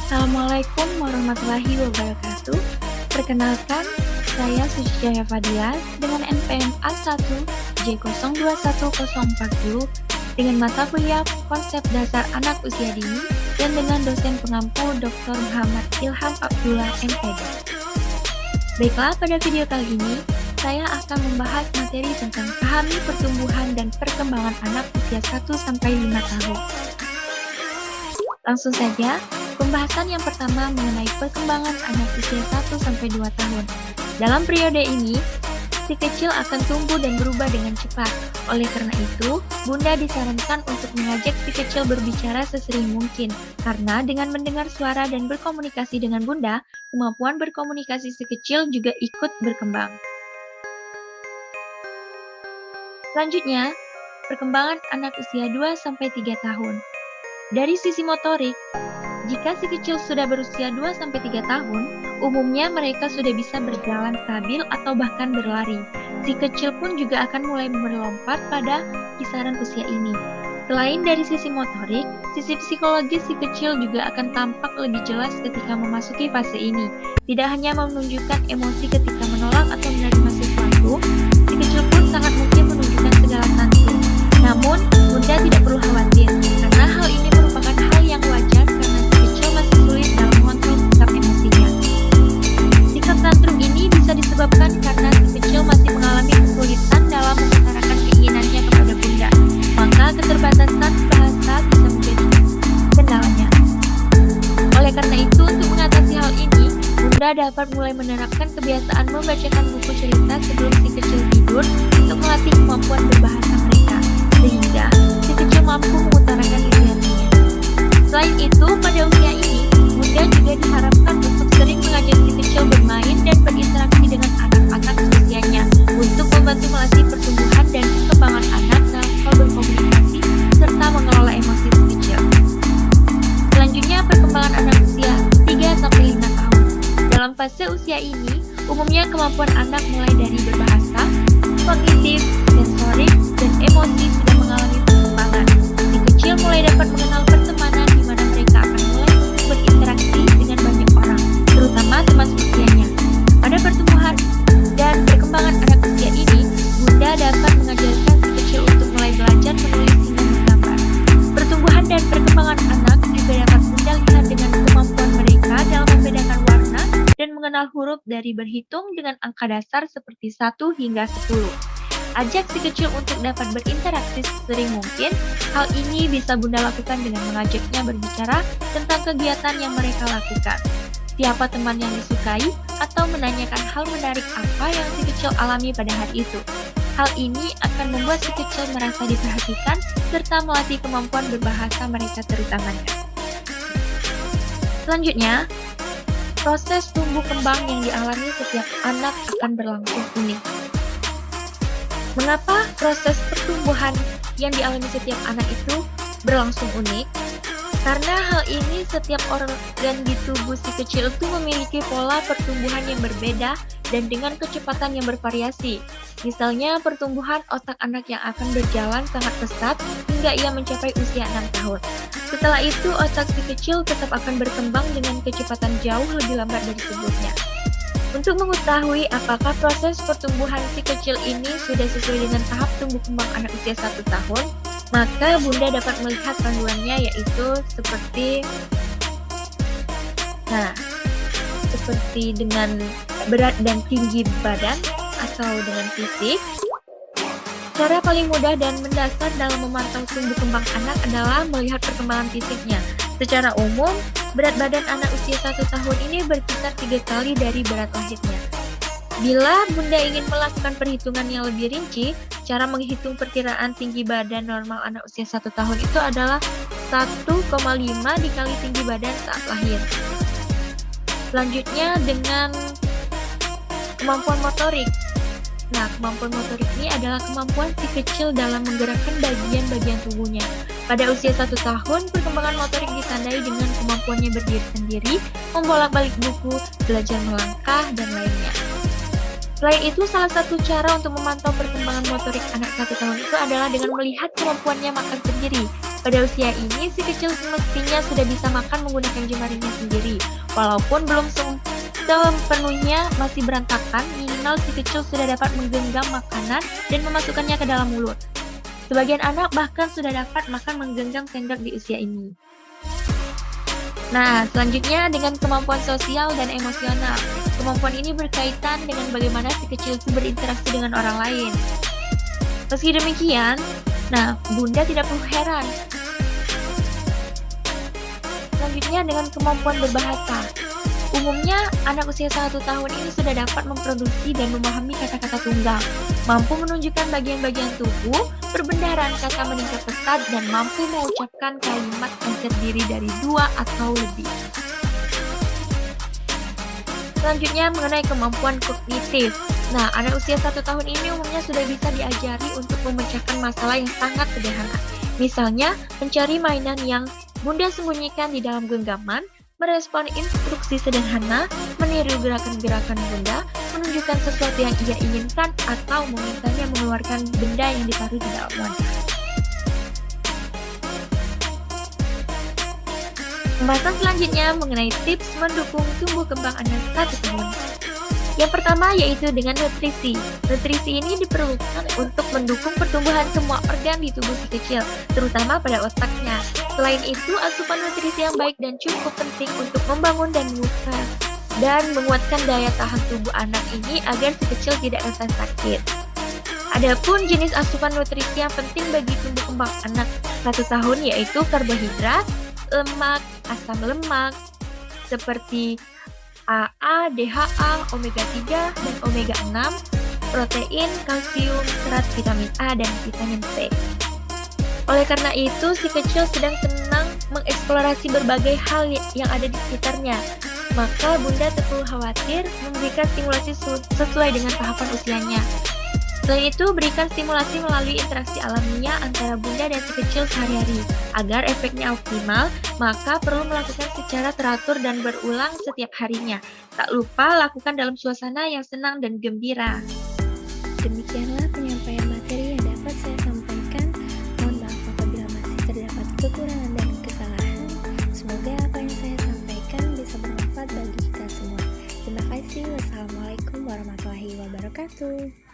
Assalamualaikum warahmatullahi wabarakatuh. Perkenalkan, saya Suciaya Fadila dengan NPM A1 J021040 dengan mata kuliah Konsep Dasar Anak Usia Dini dan dengan dosen pengampu Dr. Muhammad Ilham Abdullah MPD. Baiklah, pada video kali ini saya akan membahas materi tentang pahami pertumbuhan dan perkembangan anak usia 1-5 tahun. Langsung saja, pembahasan yang pertama mengenai perkembangan anak usia 1-2 tahun. Dalam periode ini, si kecil akan tumbuh dan berubah dengan cepat. Oleh karena itu, Bunda disarankan untuk mengajak si kecil berbicara sesering mungkin, karena dengan mendengar suara dan berkomunikasi dengan Bunda, kemampuan berkomunikasi si kecil juga ikut berkembang. Selanjutnya, perkembangan anak usia 2-3 tahun. Dari sisi motorik, jika si kecil sudah berusia 2-3 tahun, umumnya mereka sudah bisa berjalan stabil atau bahkan berlari. Si kecil pun juga akan mulai melompat pada kisaran usia ini. Selain dari sisi motorik, sisi psikologis si kecil juga akan tampak lebih jelas ketika memasuki fase ini. Tidak hanya menunjukkan emosi ketika menolak atau menerima sesuatu, si kecil pun sangat mungkin menunjukkan segala tantrum. Namun, Bunda tidak perlu khawatir, karena hal ini merupakan hal yang wajar karena si kecil masih sulit dalam mengontrol sikap emosinya. Sikap tantrum ini bisa disebabkan karena si kecil masih mengalami kesulitan dalam mengutarakan keinginannya kepada Bunda, maka keterbatasan bahasa bisa menjadi kendalanya. Oleh karena itu, untuk mengatasi hal ini, Bunda dapat mulai menerapkan kebiasaan membacakan buku cerita sebelum si kecil tidur untuk melatih kemampuan berbahasa mereka, sehingga si kecil mampu mengutarakan isi-hatinya. Selain itu, pada usia ini, Bunda juga diharapkan untuk sering mengajak si kecil bermain dan berinteraksi dengan anak-anak seusianya untuk membantu melatih pertumbuhan dan perkembangan anak dalam hal berkomunikasi serta mengelola emosi si kecil. Selanjutnya, perkembangan anak usia 3-5 tahun. Dalam fase usia ini, umumnya kemampuan anak mulai dari berbahasa, kognitif, sensorik, dan emosi sudah mengalami perkembangan. Si kecil mulai dapat mengenal pertemanan di mana mereka akan mulai berinteraksi dengan banyak orang, terutama teman seusianya. Pada pertumbuhan dan perkembangan anak usia ini, Bunda dapat mengajarkan si kecil untuk mulai belajar menulis hingga menggambar. Pertumbuhan dan perkembangan anak juga dapat Bunda lihat dengan kemampuan mereka dalam membedakan warna dan mengenal huruf dari berhitung dengan angka dasar seperti 1 hingga 10. Ajak si kecil untuk dapat berinteraksi sesering mungkin. Hal ini bisa Bunda lakukan dengan mengajaknya berbicara tentang kegiatan yang mereka lakukan, siapa teman yang disukai, atau menanyakan hal menarik apa yang si kecil alami pada hari itu. Hal ini akan membuat si kecil merasa diperhatikan serta melatih kemampuan berbahasa mereka terutamanya. Selanjutnya, proses tumbuh kembang yang dialami setiap anak akan berlangsung unik. Mengapa proses pertumbuhan yang dialami setiap anak itu berlangsung unik? Karena hal ini setiap organ di tubuh si kecil itu memiliki pola pertumbuhan yang berbeda dan dengan kecepatan yang bervariasi. Misalnya pertumbuhan otak anak yang akan berjalan sangat pesat hingga ia mencapai usia 6 tahun. Setelah itu otak si kecil tetap akan berkembang dengan kecepatan jauh lebih lambat dari sebelumnya. Untuk mengetahui apakah proses pertumbuhan si kecil ini sudah sesuai dengan tahap tumbuh kembang anak usia 1 tahun, maka Bunda dapat melihat panduannya yaitu seperti dengan berat dan tinggi badan atau dengan fisik. Cara paling mudah dan mendasar dalam memantau tumbuh kembang anak adalah melihat perkembangan fisiknya. Secara umum, berat badan anak usia 1 tahun ini berkisar 3 kali dari berat lahirnya. Bila Bunda ingin melakukan perhitungan yang lebih rinci, cara menghitung perkiraan tinggi badan normal anak usia 1 tahun itu adalah 1,5 dikali tinggi badan saat lahir. Selanjutnya dengan kemampuan motorik. Nah, kemampuan motorik ini adalah kemampuan si kecil dalam menggerakkan bagian-bagian tubuhnya. Pada usia 1 tahun, perkembangan motorik ditandai dengan kemampuannya berdiri sendiri, membolak-balik buku, belajar melangkah, dan lainnya. Selain itu, salah satu cara untuk memantau perkembangan motorik anak 1 tahun itu adalah dengan melihat kemampuannya makan sendiri. Pada usia ini, si kecil semestinya sudah bisa makan menggunakan jemarinya sendiri. Walaupun belum sepenuhnya masih berantakan, minimal si kecil sudah dapat menggenggam makanan dan memasukkannya ke dalam mulut. Sebagian anak bahkan sudah dapat makan menggenggam sendok di usia ini. Nah, selanjutnya dengan kemampuan sosial dan emosional. Kemampuan ini berkaitan dengan bagaimana si kecil itu berinteraksi dengan orang lain. Meski demikian, Bunda tidak perlu heran. Selanjutnya dengan kemampuan berbahasa. Umumnya, anak usia 1 tahun ini sudah dapat memproduksi dan memahami kata-kata tunggal, mampu menunjukkan bagian-bagian tubuh, perbendaharaan kata meningkat pesat, dan mampu mengucapkan kalimat yang terdiri dari 2 atau lebih. Selanjutnya mengenai kemampuan kognitif. Anak usia 1 tahun ini umumnya sudah bisa diajari untuk memecahkan masalah yang sangat sederhana. Misalnya, mencari mainan yang Bunda sembunyikan di dalam genggaman, merespon instruksi sederhana, meniru gerakan-gerakan Bunda, menunjukkan sesuatu yang ia inginkan, atau memintanya mengeluarkan benda yang ditaruh di dalam wadah. Pembahasan selanjutnya mengenai tips mendukung tumbuh kembang anak 1 tahun. Yang pertama yaitu dengan nutrisi. Nutrisi ini diperlukan untuk mendukung pertumbuhan semua organ di tubuh si kecil, terutama pada otaknya. Selain itu, asupan nutrisi yang baik dan cukup penting untuk membangun dan menguatkan daya tahan tubuh anak ini agar si kecil tidak rentan sakit. Adapun jenis asupan nutrisi yang penting bagi tumbuh kembang anak 1 tahun yaitu karbohidrat, lemak, asam lemak, seperti AA, DHA, omega 3, dan omega 6, protein, kalsium, serat, vitamin A, dan vitamin C. Oleh karena itu, si kecil sedang senang mengeksplorasi berbagai hal yang ada di sekitarnya. Maka Bunda tak perlu khawatir memberikan stimulasi sesuai dengan tahapan usianya. Selain itu, berikan stimulasi melalui interaksi alamiah antara Bunda dan si kecil sehari-hari. Agar efeknya optimal, maka perlu melakukan secara teratur dan berulang setiap harinya. Tak lupa lakukan dalam suasana yang senang dan gembira. Demikianlah penyampaian materi yang dapat saya sampaikan. Mohon maaf apabila masih terdapat kekurangan dan kesalahan. Semoga apa yang saya sampaikan bisa bermanfaat bagi kita semua. Terima kasih. Wassalamualaikum warahmatullahi wabarakatuh.